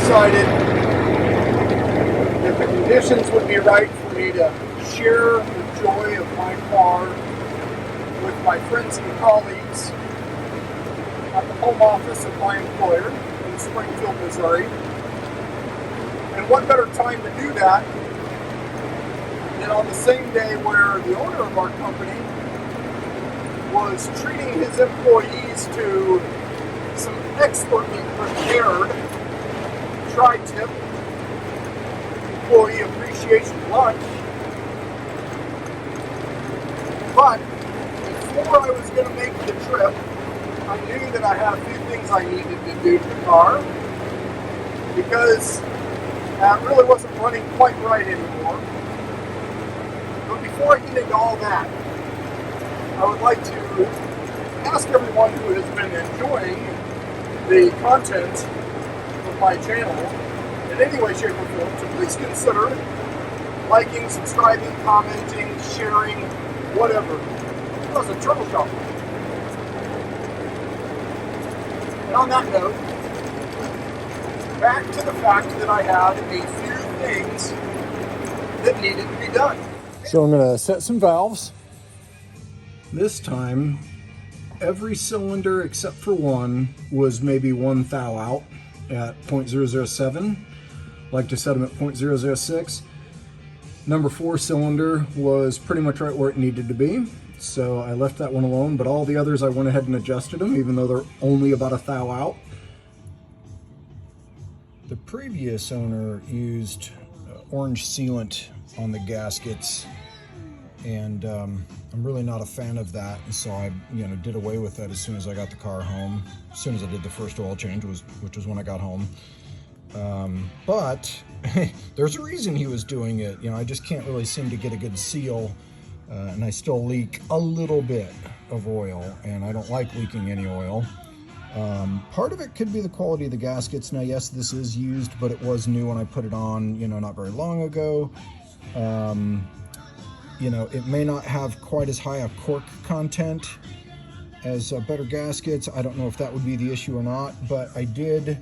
decided that the conditions would be right for me to share the joy of my car with my friends and colleagues at the home office of my employer in Springfield, Missouri. And what better time to do that than on the same day where the owner of our company was treating his employees to some expertly prepared tri-tip employee appreciation lunch. But before I was going to make the trip, I knew that I had a few things I needed to do to the car because it really wasn't running quite right anymore. But before I get into all that, I would like to ask everyone who has been enjoying the content of my channel in any way, shape, or form to please consider liking, subscribing, commenting, sharing, whatever. It was a turtle shop. And on that note, back to the fact that I had a few things that needed to be done. So I'm going to set some valves. This time, every cylinder except for one was maybe one thou out at 0.007. Like to set them at 0.006. Number 4 cylinder was pretty much right where it needed to be. So I left that one alone, but all the others I went ahead and adjusted them, even though they're only about a thou out. The previous owner used orange sealant on the gaskets, and I'm really not a fan of that, and so I did away with that as soon as I got the car home, as soon as I did the first oil change, which was when I got home. But there's a reason he was doing it. I just can't really seem to get a good seal, and I still leak a little bit of oil, and I don't like leaking any oil. Part of it could be the quality of the gaskets. Now, yes, this is used, but it was new when I put it on, not very long ago. It may not have quite as high a cork content as better gaskets. I don't know if that would be the issue or not, but I did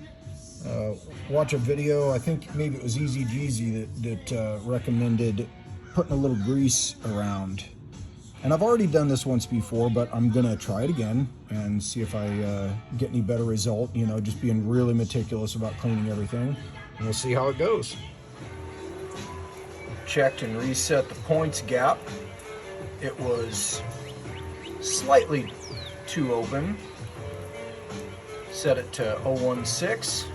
watch a video. I think maybe it was Easy Jeezy that recommended putting a little grease around. And I've already done this once before, but I'm gonna try it again and see if I get any better result, just being really meticulous about cleaning everything. And we'll see how it goes. Checked and reset the points gap. It was slightly too open. Set it to 016.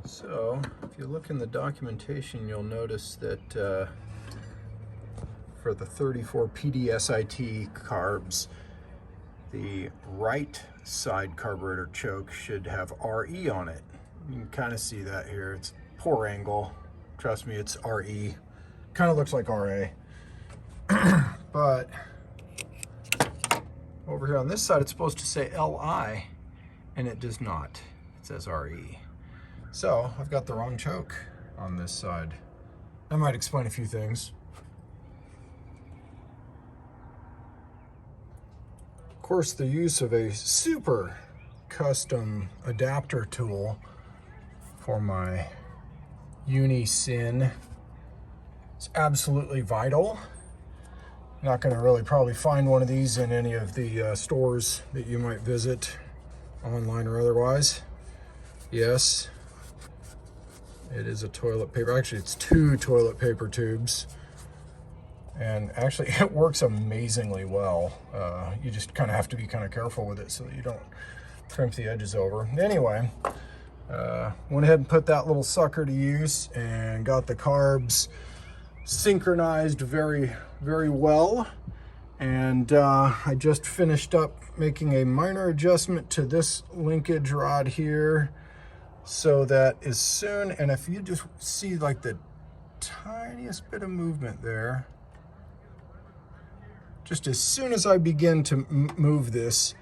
So, if you look in the documentation, you'll notice that for the 34 PDSIT carbs, the right side carburetor choke should have RE on it. You can kind of see that here. It's poor angle. Trust me, it's RE. Kind of looks like RA. But over here on this side, it's supposed to say LI, and it does not. It says RE. So I've got the wrong choke on this side. That might explain a few things. Of course, the use of a super custom adapter tool for my Unisyn is absolutely vital. Not going to really probably find one of these in any of the stores that you might visit, online or otherwise. Yes, it is a toilet paper. Actually, it's 2 toilet paper tubes. And actually, it works amazingly well. You just kind of have to be kind of careful with it so that you don't crimp the edges over. Anyway, went ahead and put that little sucker to use and got the carbs synchronized very, very well. And I just finished up making a minor adjustment to this linkage rod here, so that as soon, and if you just see like the tiniest bit of movement there, just as soon as I begin to move this,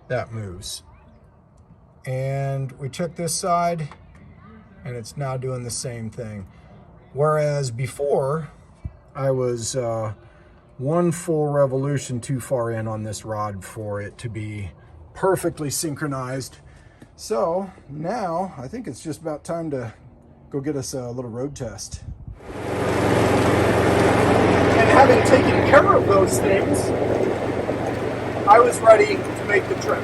that moves. and we took this side, and it's now doing the same thing. Whereas before, I was one full revolution too far in on this rod for it to be perfectly synchronized. So now I think it's just about time to go get us a little road test. And having taken care of those things, I was ready to make the trip.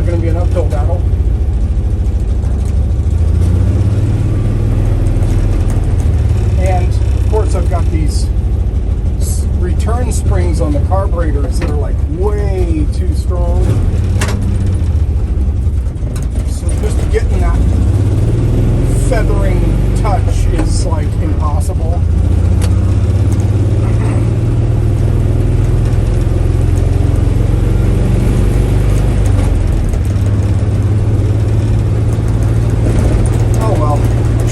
Going to be an uphill battle. And of course I've got these return springs on the carburetors that are like way too strong. So just getting that feathering touch is like impossible.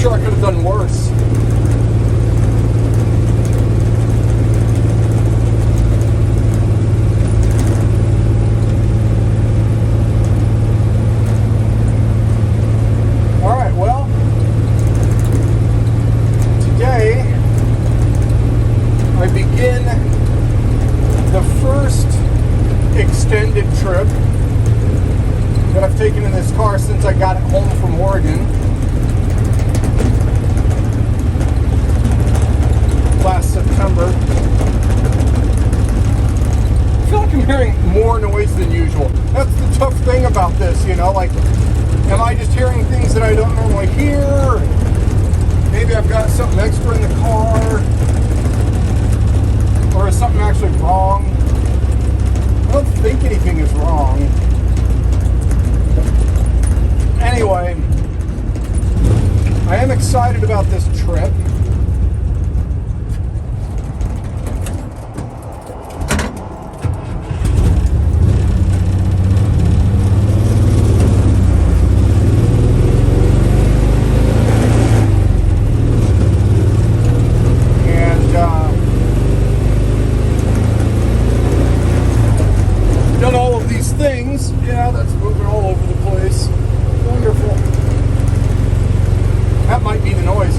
I could have done worse. All right, well, today I begin the first extended trip that I've taken in this car since I got it home from Oregon last September. I feel like I'm hearing more noise than usual. That's the tough thing about this, you know, like, am I just hearing things that I don't normally hear? Maybe I've got something extra in the car, or is something actually wrong? I don't think anything is wrong. Anyway, I am excited about this trip. Done all of these things. Yeah, that's moving all over the place. Wonderful. That might be the noise.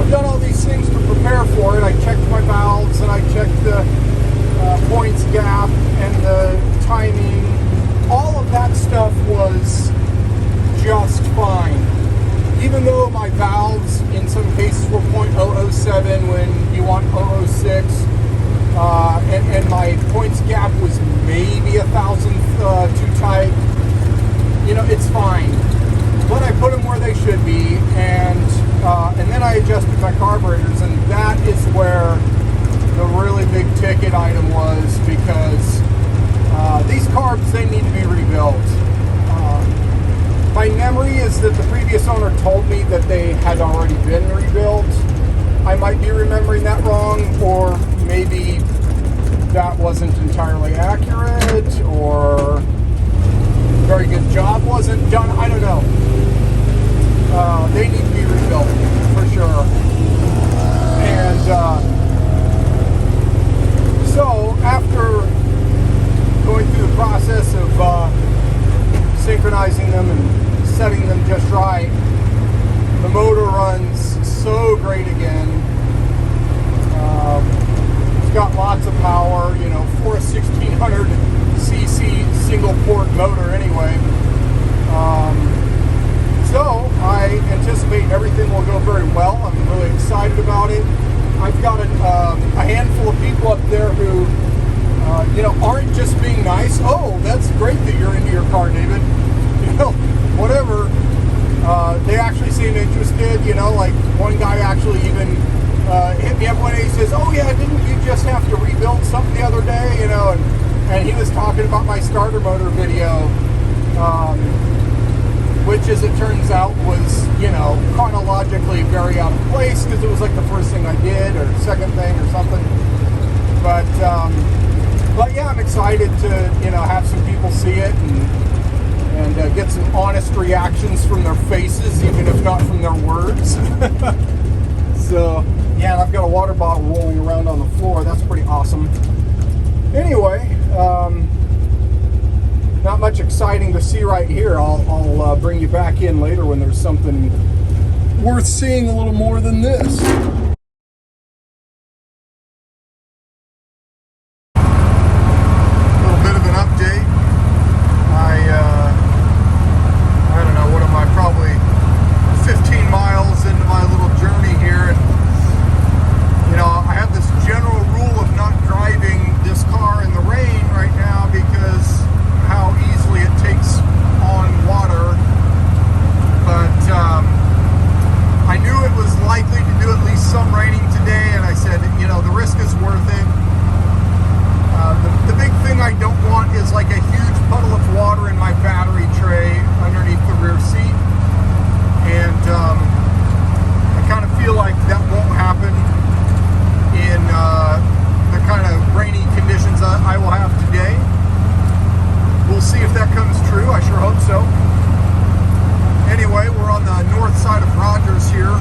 I've done all these things to prepare for it. I checked my valves and I checked the points gap and the timing. All of that stuff was just fine. Even though my valves in some cases were .007 when you want 006, and my points gap was maybe 1,000th too tight, you know, it's fine. But I put them where they should be, and then I adjusted my carburetors, and that is where the really big ticket item was, because these carbs, they need to be rebuilt. My memory is that the previous owner told me that they had already been rebuilt. I might be remembering that wrong, or maybe that wasn't entirely accurate, or very good job wasn't done. I don't know. They need to be rebuilt for sure. And so after going through the process of synchronizing them and setting them just right, the motor runs so great again. It's got lots of power, you know, for a 1600 cc single port motor anyway. So I anticipate everything will go very well. I'm really excited about it. I've got a handful of people up there who, you know, aren't just being nice. Oh, that's great that you're into your car, David. You know, whatever. They actually seem interested. You know, like one guy actually even hit me up one day. He says, "Oh yeah, didn't you just have to rebuild something the other day?" You know, and he was talking about my starter motor video. Which, as it turns out, was, you know, chronologically very out of place because it was like the first thing I did or second thing or something. But yeah, I'm excited to, you know, have some people see it and get some honest reactions from their faces, even if not from their words. So, yeah, and I've got a water bottle rolling around on the floor. That's pretty awesome. Anyway, not much exciting to see right here. I'll bring you back in later when there's something worth seeing a little more than this. A little bit of an update. I don't know, what am I, probably 15 miles into my little journey here, and you know, I have this general rule of not driving this car in the rain right now because how easily it takes on water, but I knew it was likely to do at least some raining today, and I said, you know, the risk is worth it. The big thing I don't want is like a huge puddle of water in my battery tray underneath the rear seat, and I kind of feel like that won't happen in the kind of rainy conditions I will have today. We'll see if that comes true. I sure hope so. Anyway, we're on the north side of Rogers here,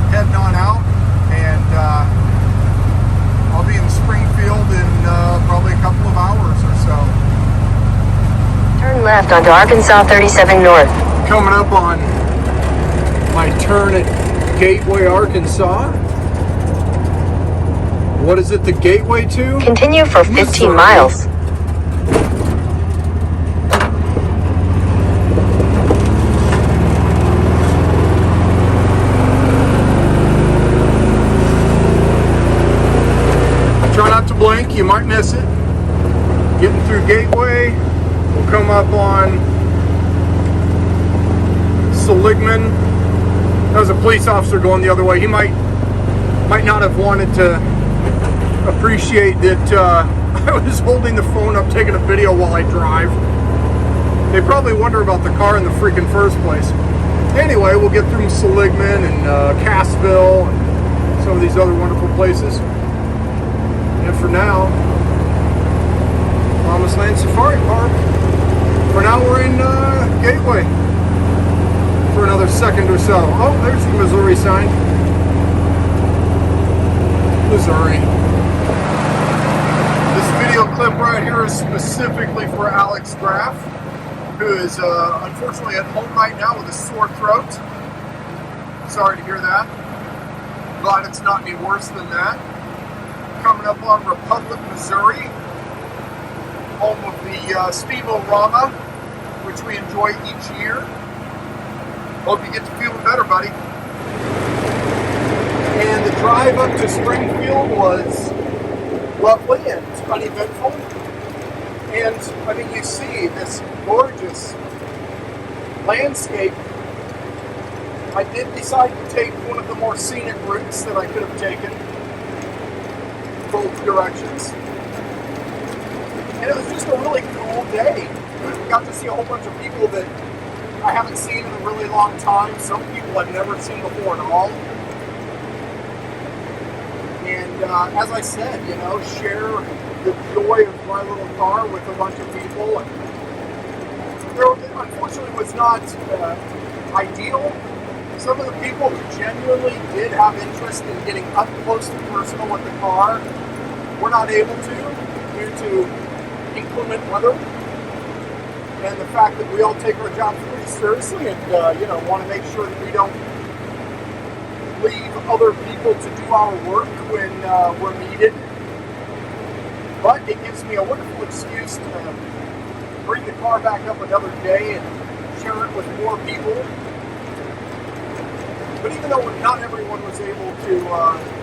heading on out, and I'll be in Springfield in probably a couple of hours or so. Turn left onto Arkansas 37 North. Coming up on my turn at Gateway, Arkansas. What is it, the gateway to? Continue for 15 miles. Try not to blink, you might miss it. Getting through Gateway, we'll come up on Seligman. There's a police officer going the other way. He might not have wanted to appreciate that I was holding the phone up taking a video while I drive. They probably wonder about the car in the freaking first place. Anyway, we'll get through Seligman and Cassville and some of these other wonderful places. And for now, Promised Land Safari Park. For now, we're in Gateway for another second or so. Oh, there's the Missouri sign. Missouri. This video clip right here is specifically for Alex Graff, who is unfortunately at home right now with a sore throat. Sorry to hear that. Glad it's not any worse than that. Coming up on Republic, Missouri, home of the Steam-O-Rama, which we enjoy each year. Hope you get to feeling better, buddy. And the drive up to Springfield was lovely and uneventful. And I mean, you see this gorgeous landscape. I did decide to take one of the more scenic routes that I could have taken, both directions. And it was just a really cool day. I got to see a whole bunch of people that I haven't seen in a really long time. Some people I've never seen before at all. as I said, share the joy of my little car with a bunch of people. And there, unfortunately, was not ideal. Some of the people who genuinely did have interest in getting up close and personal with the car were not able to due to inclement weather and the fact that we all take our jobs pretty seriously and want to make sure that we don't leave other people to do our work when we're needed. But it gives me a wonderful excuse to bring the car back up another day and share it with more people. But even though not everyone was able to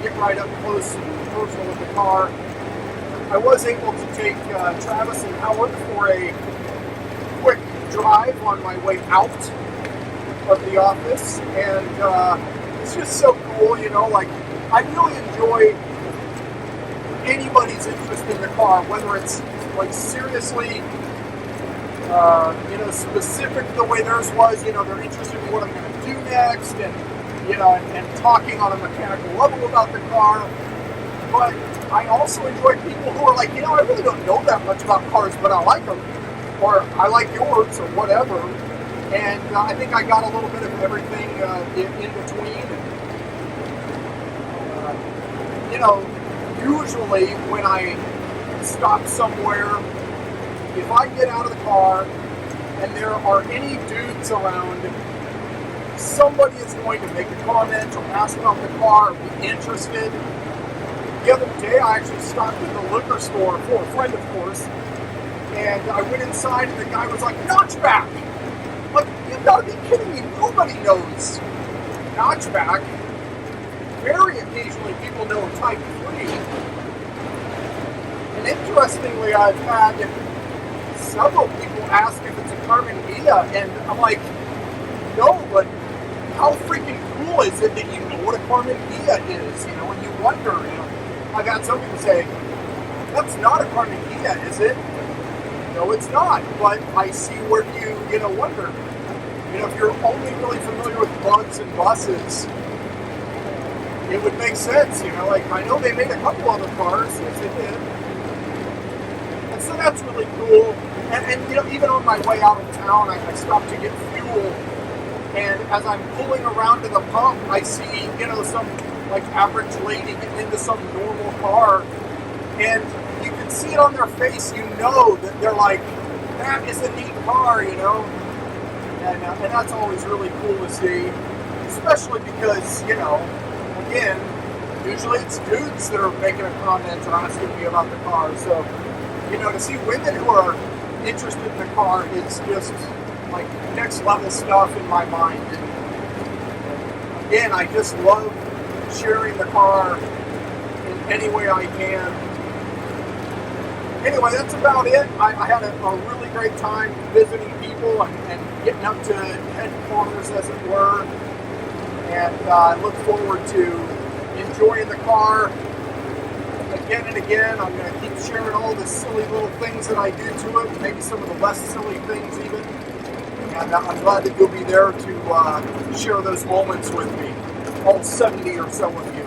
get right up close and personal with the car, I was able to take Travis and Howard for a quick drive on my way out of the office, and it's just so cool, I really enjoy anybody's interest in the car, whether it's like seriously, specific the way theirs was, they're interested in what I'm going to do next, and talking on a mechanical level about the car. But I also enjoy people who are like, I really don't know that much about cars, but I like them, or I like yours, or whatever. And I think I got a little bit of everything in between. Usually when I stop somewhere, if I get out of the car and there are any dudes around, somebody is going to make a comment or ask about the car, be interested. The other day I actually stopped at the liquor store for a friend, of course, and I went inside and the guy was like, Notchback! Like, you've got to be kidding me, nobody knows Notchback. Very occasionally people know Type 3. And interestingly, I've had several people ask if it's a carbon Ghia, and I'm like, no, but how freaking cool is it that you know what a carbon Ghia is, and you wonder, I've had some people say, that's not a carbon Ghia, is it? No, it's not, but I see where you wonder. If you're only really familiar with bugs and buses, it would make sense, I know they made a couple other cars, yes they did. And so that's really cool. And even on my way out of town, I stopped to get fuel. And as I'm pulling around to the pump, I see, some average lady getting into some normal car. And you can see it on their face, that they're like, that is a neat car, And that's always really cool to see. Especially because, again, usually it's dudes that are making a comment or asking me about the car. So, to see women who are interested in the car is just next level stuff in my mind. And again, I just love sharing the car in any way I can. Anyway, that's about it. I had a really great time visiting people and getting up to headquarters, as it were. And I look forward to enjoying the car again and again. I'm going to keep sharing all the silly little things that I do to it, maybe some of the less silly things even. And I'm glad that you'll be there to share those moments with me, all 70 or so of you.